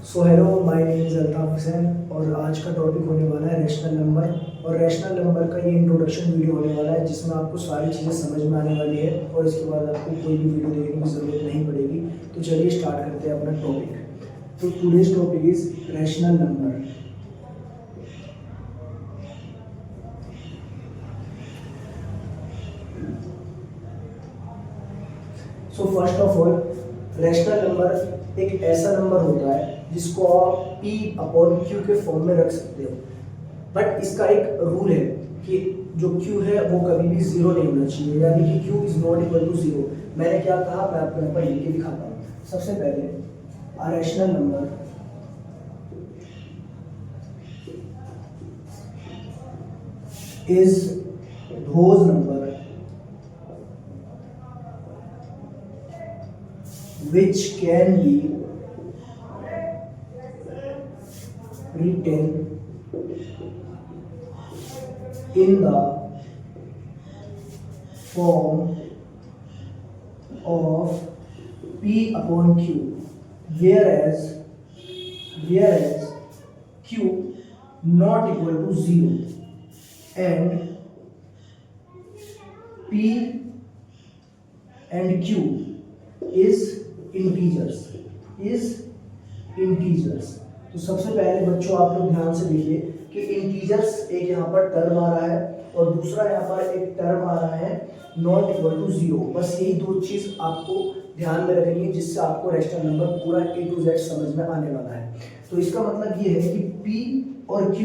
So hello, my name is Altaf Hussain और आज का टॉपिक होने वाला है रैशनल नंबर। और रैशनल नंबर का ये इंट्रोडक्शन वीडियो होने वाला है जिसमें आपको सारी चीज़ें समझ में आने वाली है और इसके बाद आपको कोई भी वीडियो देखने की ज़रूरत नहीं पड़ेगी। तो चलिए स्टार्ट करते हैं अपना टॉपिक। तो today's topic is rational number. So first of all, rational number एक ऐसा नंबर होता है जिसको आप P अपॉन Q के फॉर्म में रख सकते हो। बट इसका एक रूल है कि जो Q है वो कभी भी जीरो नहीं होना चाहिए, यानी कि Q is not equal to zero. मैंने क्या कहा, मैं आपको यहाँ पर लिख के दिखाता हूँ। सबसे पहले a rational number is those number which can be written in the form of P upon Q, whereas Q not equal to zero and P and Q is integers। तो सबसे पहले बच्चों आप लोग ध्यान से देखिए कि इंटीजर्स एक यहाँ पर टर्म आ रहा है और दूसरा यहाँ पर एक टर्म आ रहा है नॉट इक्वल टू जीरो। बस यही दो चीज आपको ध्यान में रखनी है जिससे आपको रैशनल नंबर पूरा A to Z समझ में आने वाला है। तो इसका मतलब ये है कि P और Q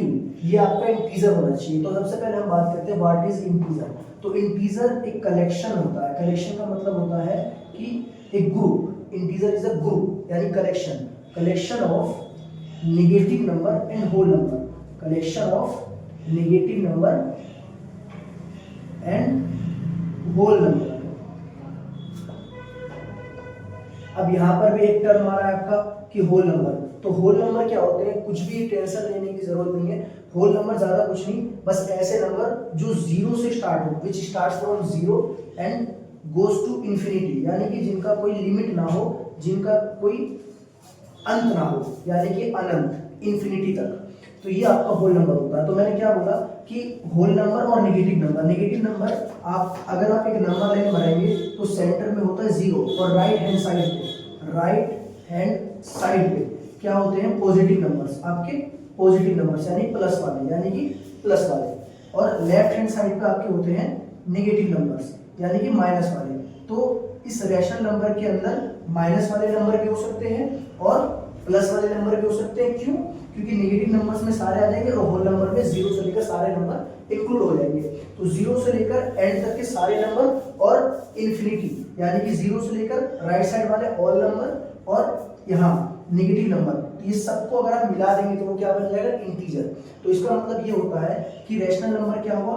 ये आपका इंटीजर होना चाहिए। तो सबसे पहले हम बात करते हैं व्हाट इज इंटीजर। तो इंटीजर एक कलेक्शन होता है। कलेक्शन का मतलब होता है कि एक group. Integer is a group यानी collection of negative number and whole number. Collection of negative number and whole number. अब यहां पर भी एक टर्म आ रहा है आपका कि होल नंबर। तो होल नंबर क्या होते हैं, कुछ भी टेंशन लेने की जरूरत नहीं है। होल नंबर ज्यादा कुछ नहीं, बस ऐसे नंबर जो जीरो से स्टार्ट हो, which start from zero and goes to infinity, यानी कि जिनका कोई लिमिट ना हो, जिनका कोई अंत ना हो, यानी कि अनंत, इंफिनिटी तक। तो ये आपका होल नंबर होता है। तो मैंने क्या बोला कि होल नंबर और नेगेटिव नंबर। नेगेटिव नंबर अगर आप एक नंबर लाइन बनाएंगे तो सेंटर में होता है जीरो और राइट हैंड साइड पे क्या होते हैं, पॉजिटिव नंबर्स। आपके पॉजिटिव नंबर्स यानी प्लस वाले और लेफ्ट हैंड साइड पे आपके होते हैं नेगेटिव नंबर्स यानी कि माइनस वाले। तो इस रैशनल नंबर के अंदर माइनस वाले नंबर भी हो सकते हैं और प्लस वाले नंबर भी हो सकते हैं। क्यों? क्योंकि नेगेटिव नंबर्स में सारे आ जाएंगे और होल नंबर में जीरो से लेकर सारे नंबर इंक्लूड हो जाएंगे। तो जीरो से लेकर एंड तक के सारे नंबर और इन्फिनिटी यानी कि जीरो से लेकर राइट साइड वाले ऑल नंबर और यहाँ नेगेटिव नंबर, तो ये सबको अगर आप मिला देंगे तो वो क्या बन जाएगा, इंटीजर। तो इसका मतलब ये होता है कि रैशनल नंबर क्या हुआ,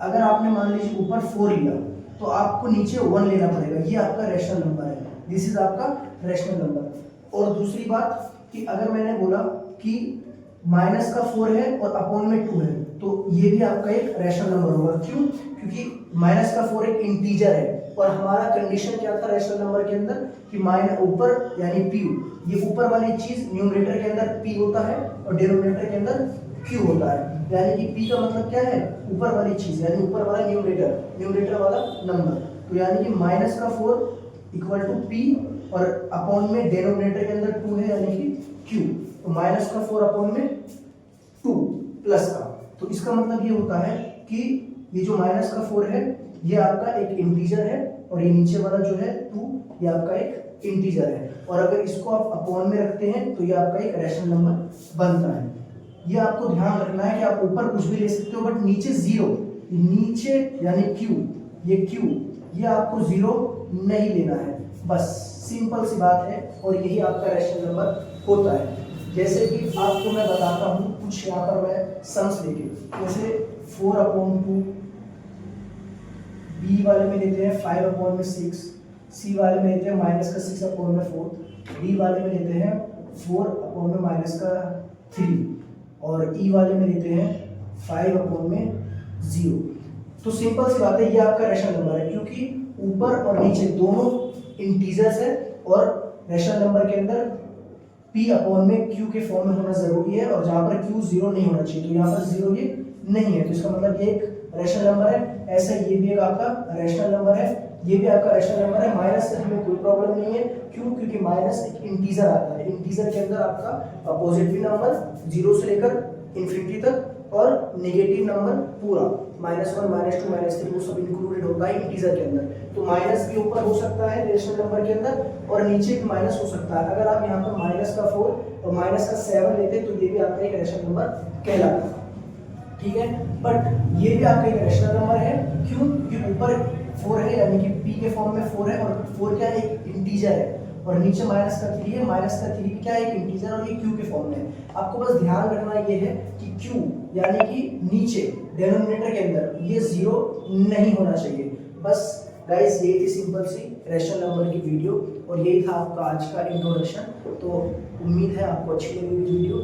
अगर आपने मान लीजिए ऊपर 4 लिया तो आपको नीचे 1 लेना पड़ेगा। ये आपका रैशनल नंबर है, दिस इज आपका रैशनल नंबर। और दूसरी बात कि अगर मैंने बोला कि माइनस का 4 है और अपॉन में 2 है तो ये भी आपका एक रैशनल नंबर होगा। क्यों? क्योंकि माइनस का 4 एक इंटीजर है और हमारा कंडीशन क्या था रैशनल नंबर के अंदर कि माइनस ऊपर यानी p, ये ऊपर वाली चीज न्यूमरेटर के अंदर p होता है और डिनोमिनेटर के अंदर q होता है। यानी कि p का मतलब क्या है, ऊपर वाली चीज यानी ऊपर वाला न्यूमरेटर वाला नंबर। तो यानी कि माइनस का 4 इक्वल टू p और अपॉन में डिनोमिनेटर के अंदर 2 है यानी कि q। तो माइनस का 4 अपॉन में 2 प्लस का, तो इसका मतलब ये होता है कि ये जो माइनस का 4 है ये आपका एक इंटीजर है और ये नीचे वाला जो है 2 ये आपका एक इंटीजर है। और अगर इसको आप अपॉन में रखते हैं तो ये आपका एक रैशनल नंबर बनता है। ये आपको ध्यान रखना है कि आप ऊपर कुछ भी ले सकते हो बट नीचे जीरो, नीचे यानी q, ये आपको जीरो नहीं लेना है। बस सिंपल सी बात है और यही आपका रैशनल नंबर होता है। जैसे कि आपको मैं बताता हूँ कुछ यहाँ पर मैं सम्स लेके, जैसे 4/2, बी वाले में लेते हैं 5/6, सी वाले में लेते हैं माइनस का 6/4, डी वाले में लेते हैं 4/-3 और ई वाले में लेते हैं 5/0। तो सिंपल सी बात है, ये आपका रैशनल नंबर है क्योंकि ऊपर और नीचे दोनों इंटीजर्स है और रैशनल नंबर के अंदर p अपॉन में q के फॉर्म में होना जरूरी है, और जहां पर q 0 नहीं होना चाहिए, तो यहाँ पर 0 ये नहीं है, तो इसका मतलब ये एक रैशनल नंबर है। ऐसा ये भी एक आपका रैशनल नंबर है, ये भी आपका रैशनल नंबर है। माइनस से हमें कोई प्रॉब्लम नहीं है, क्यों? क्योंकि माइनस एक इंटीजर आता है, इंटीजर के अंदर आपका पॉजिटिव नंबर 0 से लेकर इन्फिनिटी तक और नेगेटिव नंबर पूरा -1 -2 -3 वो सब इंक्लूडेड होता है इंटीजर के अंदर। तो माइनस भी ऊपर हो सकता है रेशनल नंबर के अंदर, और नीचे भी माइनस हो सकता है। अगर आप यहाँ पर -4 और -7 लेते तो ये भी आपका एक रेशनल नंबर कहलाता, ठीक है। बट ये भी आपका एक रेशनल नंबर है, क्यों? क्योंकि ऊपर 4 है, यानी कि p के फॉर्म में 4 है, और 4 क्या है? एक इंटीजर है, और नीचे -3 है। -3 क्या है? एक इंटीजर, और ये q के फॉर्म में है। आपको बस ध्यान रखना ये है कि q यानी कि नीचे डिनोमिनेटर के अंदर ये 0 नहीं होना चाहिए। बस गाइस यही थी सिंपल सी रैशनल नंबर की वीडियो, और यही था आपका आज का इंट्रोडक्शन। तो उम्मीद है आपको अच्छी लगी वीडियो।